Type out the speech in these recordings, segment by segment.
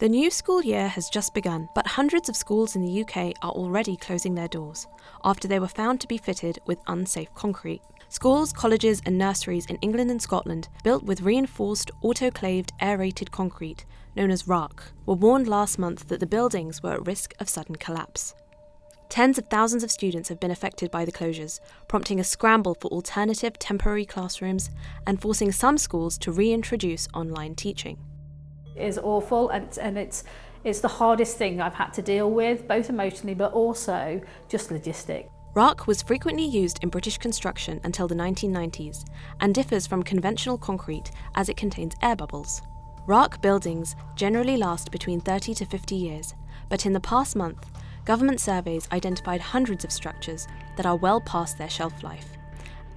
The new school year has just begun, but hundreds of schools in the UK are already closing their doors after they were found to be fitted with unsafe concrete. Schools, colleges and nurseries in England and Scotland, built with reinforced autoclaved aerated concrete, known as RARC, were warned last month that the buildings were at risk of sudden collapse. Tens of thousands of students have been affected by the closures, prompting a scramble for alternative temporary classrooms and forcing some schools to reintroduce online teaching. It is awful, and it's the hardest thing I've had to deal with, both emotionally but also just logistic. RARC was frequently used in British construction until the 1990s and differs from conventional concrete as it contains air bubbles. RARC buildings generally last between 30 to 50 years, but in the past month, government surveys identified hundreds of structures that are well past their shelf life,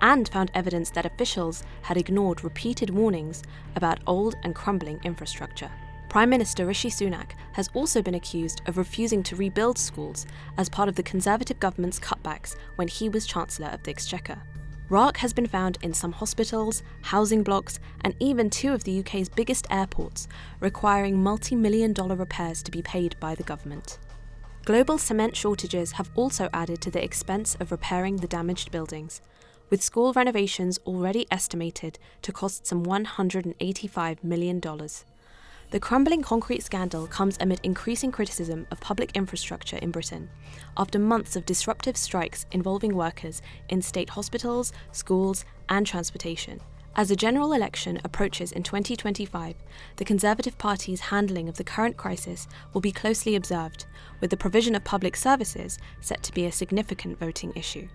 and found evidence that officials had ignored repeated warnings about old and crumbling infrastructure. Prime Minister Rishi Sunak has also been accused of refusing to rebuild schools as part of the Conservative government's cutbacks when he was Chancellor of the Exchequer. RARC has been found in some hospitals, housing blocks, and even two of the UK's biggest airports, requiring multi-million-dollar repairs to be paid by the government. Global cement shortages have also added to the expense of repairing the damaged buildings, with school renovations already estimated to cost some $185 million. The crumbling concrete scandal comes amid increasing criticism of public infrastructure in Britain, after months of disruptive strikes involving workers in state hospitals, schools, and transportation. As the general election approaches in 2025, the Conservative Party's handling of the current crisis will be closely observed, with the provision of public services set to be a significant voting issue.